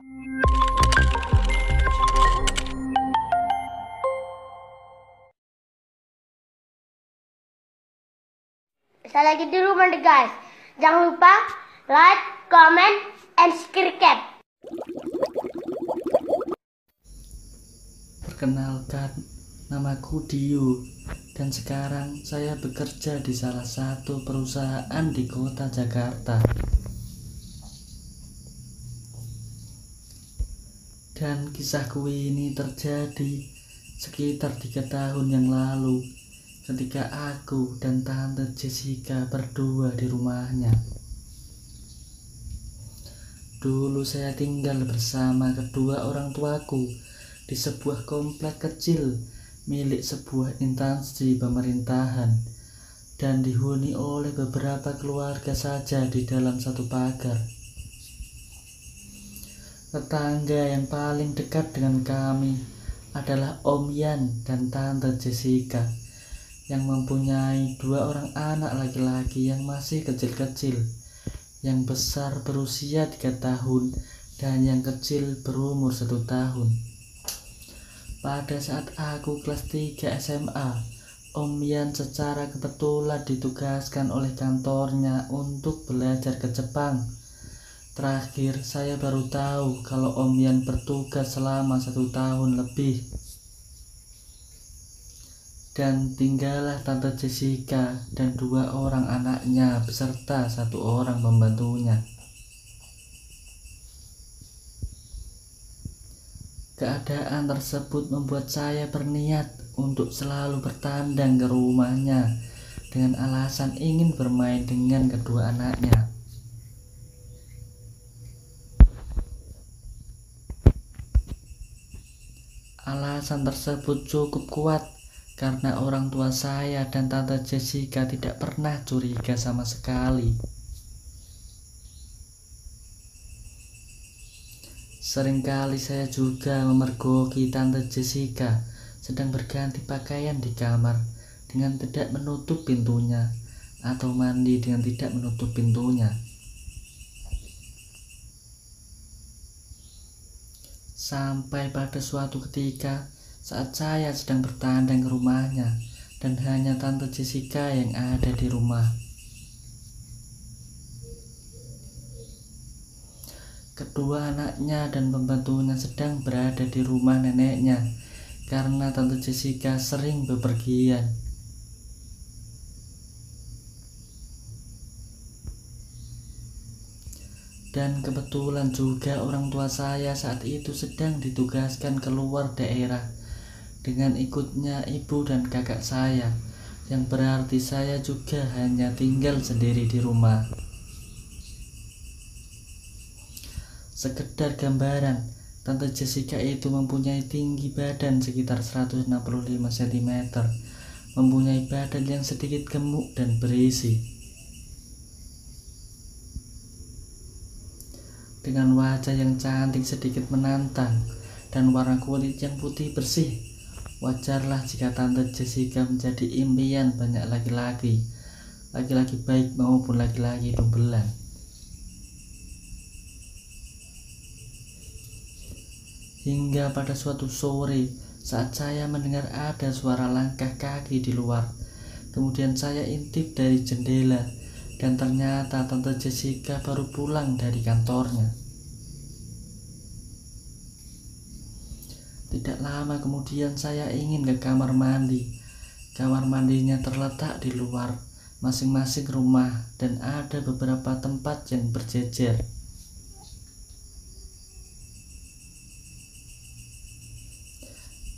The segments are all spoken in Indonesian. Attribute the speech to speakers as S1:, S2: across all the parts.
S1: Saya lagi di rumah nih guys. Jangan lupa like, comment, and subscribe.
S2: Perkenalkan, namaku Dio dan sekarang saya bekerja di salah satu perusahaan di kota Jakarta. Dan kisahku ini terjadi sekitar 3 tahun yang lalu ketika aku dan Tante Jessica berdua di rumahnya. Dulu saya tinggal bersama kedua orang tuaku di sebuah komplek kecil milik sebuah instansi pemerintahan dan dihuni oleh beberapa keluarga saja di dalam satu pagar. Tetangga yang paling dekat dengan kami adalah Om Yan dan Tante Jessica yang mempunyai 2 orang anak laki-laki yang masih kecil-kecil, yang besar berusia 3 tahun dan yang kecil berumur 1 tahun. Pada saat aku kelas 3 SMA, Om Yan secara kebetulan ditugaskan oleh kantornya untuk belajar ke Jepang. Terakhir, saya baru tahu kalau Om Yan bertugas selama 1 tahun lebih. Dan tinggallah Tante Jessica dan 2 orang anaknya beserta 1 orang pembantunya. Keadaan tersebut membuat saya berniat untuk selalu bertandang ke rumahnya dengan alasan ingin bermain dengan kedua anaknya. Alasan tersebut cukup kuat karena orang tua saya dan Tante Jessica tidak pernah curiga sama sekali. Seringkali saya juga memergoki Tante Jessica sedang berganti pakaian di kamar dengan tidak menutup pintunya atau mandi dengan tidak menutup pintunya. Sampai pada suatu ketika saat saya sedang bertandang ke rumahnya dan hanya Tante Jessica yang ada di rumah. Kedua anaknya dan pembantunya sedang berada di rumah neneknya karena Tante Jessica sering bepergian. Dan kebetulan juga orang tua saya saat itu sedang ditugaskan keluar daerah dengan ikutnya ibu dan kakak saya, yang berarti saya juga hanya tinggal sendiri di rumah. Sekedar gambaran, Tante Jessica itu mempunyai tinggi badan sekitar 165 cm, mempunyai badan yang sedikit gemuk dan berisi, dengan wajah yang cantik sedikit menantang dan warna kulit yang putih bersih. Wajarlah jika Tante Jessica menjadi impian banyak laki-laki baik maupun laki-laki dumbelan. Hingga pada suatu sore saat saya mendengar ada suara langkah kaki di luar, kemudian saya intip dari jendela dan ternyata Tante Jessica baru pulang dari kantornya. Tidak lama kemudian saya ingin ke kamar mandi. Kamar mandinya terletak di luar masing-masing rumah dan ada beberapa tempat yang berjejer.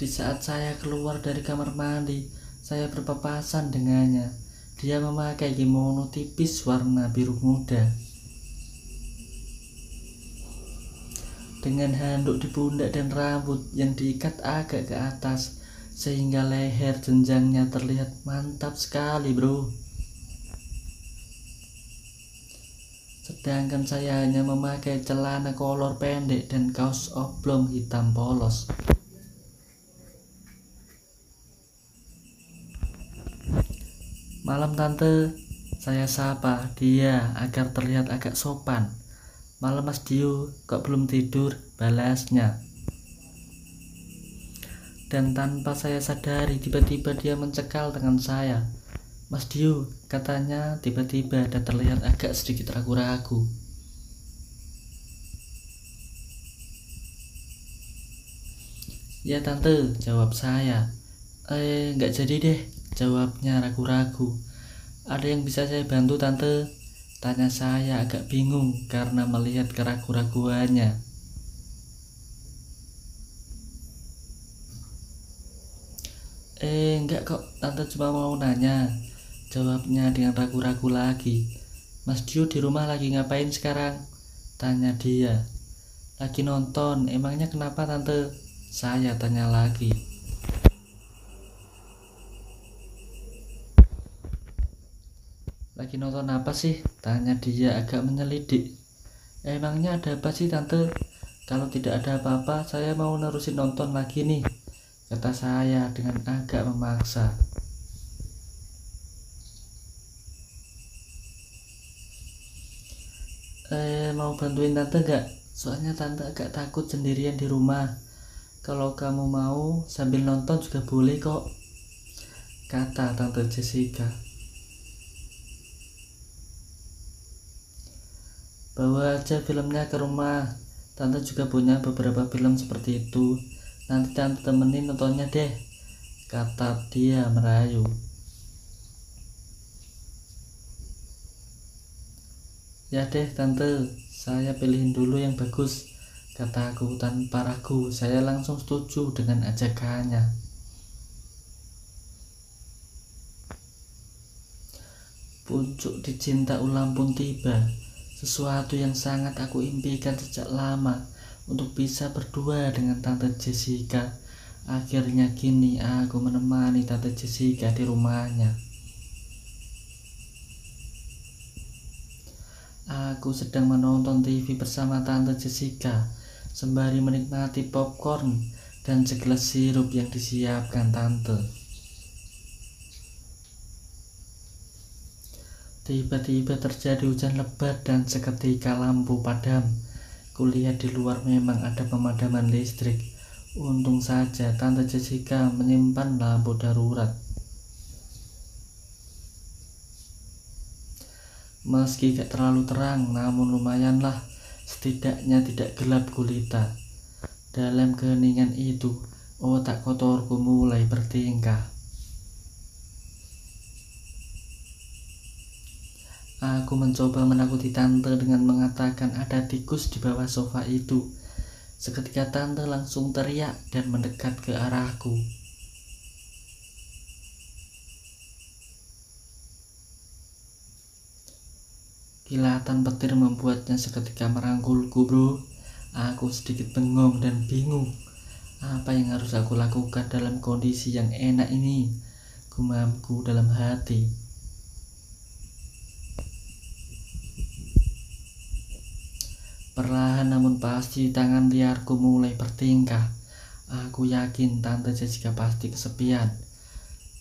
S2: Di saat saya keluar dari kamar mandi, saya berpapasan dengannya. Dia memakai kimono tipis warna biru muda dengan handuk di pundak dan rambut yang diikat agak ke atas sehingga leher jenjangnya terlihat mantap sekali, bro. Sedangkan saya hanya memakai celana kolor pendek dan kaos oblong hitam polos. "Malam tante," saya sapa dia agar terlihat agak sopan. Malam Mas Dio, kok belum tidur? Balasnya. Dan tanpa saya sadari, tiba-tiba dia mencekal tangan saya. Mas Dio, katanya tiba-tiba dan terlihat agak sedikit ragu-ragu. Ya tante, jawab saya. Nggak jadi deh, jawabnya ragu-ragu. Ada yang bisa saya bantu tante? Tanya saya agak bingung karena melihat keraguan-raguannya. Enggak kok, tante cuma mau nanya, jawabnya dengan ragu-ragu lagi. Mas Dio di rumah lagi ngapain sekarang? Tanya dia. Lagi nonton, emangnya kenapa tante? Saya tanya lagi. Lagi nonton apa sih? Tanya dia agak menyelidik. Emangnya ada apa sih tante? Kalau tidak ada apa-apa, saya mau nerusin nonton lagi nih, kata saya dengan agak memaksa. Mau bantuin tante gak? Soalnya tante agak takut sendirian di rumah. Kalau kamu mau sambil nonton juga boleh kok, kata tante Jessica. Bawa aja filmnya ke rumah, tante juga punya beberapa film seperti itu. Nanti tante temenin nontonnya deh, kata dia merayu. Ya deh tante, saya pilihin dulu yang bagus, kataku tanpa ragu. Saya langsung setuju dengan ajakannya. Puncuk di cinta ulang pun tiba, sesuatu yang sangat aku impikan sejak lama untuk bisa berdua dengan tante Jessica. Akhirnya kini aku menemani tante Jessica di rumahnya. Aku sedang menonton TV bersama tante Jessica sembari menikmati popcorn dan segelas sirup yang disiapkan tante. Tiba-tiba terjadi hujan lebat dan seketika lampu padam. Kulihat di luar memang ada pemadaman listrik. Untung saja tante Jessica menyimpan lampu darurat. Meski gak terlalu terang, namun lumayanlah, setidaknya tidak gelap gulita. Dalam keheningan itu, otak kotorku mulai bertingkah. Aku mencoba menakuti tante dengan mengatakan ada tikus di bawah sofa itu. Seketika tante langsung teriak dan mendekat ke arahku. Kilatan petir membuatnya seketika merangkulku, bro. Aku sedikit bengong dan bingung. Apa yang harus aku lakukan dalam kondisi yang enak ini? Gumamku dalam hati. Perlahan namun pasti tangan liarku mulai bertingkah. Aku yakin tante Jessica pasti kesepian,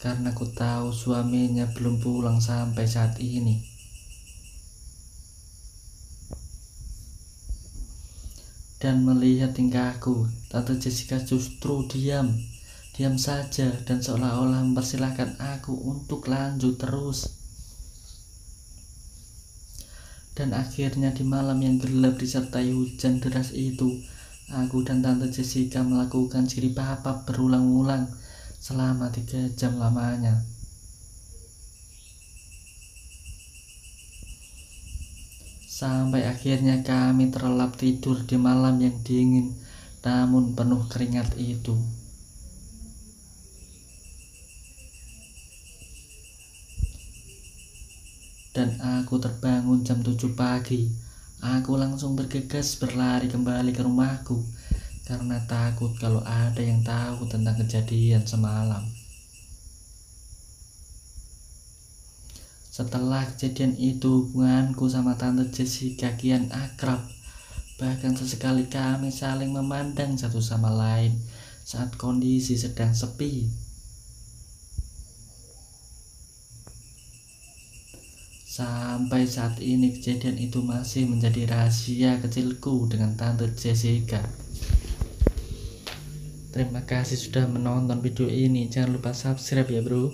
S2: karena ku tahu suaminya belum pulang sampai saat ini. Dan melihat tingkahku, tante Jessica justru diam saja dan seolah-olah mempersilahkan aku untuk lanjut terus. Dan akhirnya di malam yang gelap disertai hujan deras itu, aku dan tante Jessica melakukan ciri papap berulang-ulang selama 3 jam lamanya. Sampai akhirnya kami terlelap tidur di malam yang dingin namun penuh keringat itu. Dan aku terbangun jam 7 pagi. Aku langsung bergegas berlari kembali ke rumahku karena takut kalau ada yang tahu tentang kejadian semalam. Setelah kejadian itu, hubunganku sama tante Jessica kian akrab. Bahkan sesekali kami saling memandang satu sama lain saat kondisi sedang sepi. Sampai saat ini kejadian itu masih menjadi rahasia kecilku dengan Tante Jessica. Terima kasih sudah menonton video ini. Jangan lupa subscribe ya bro.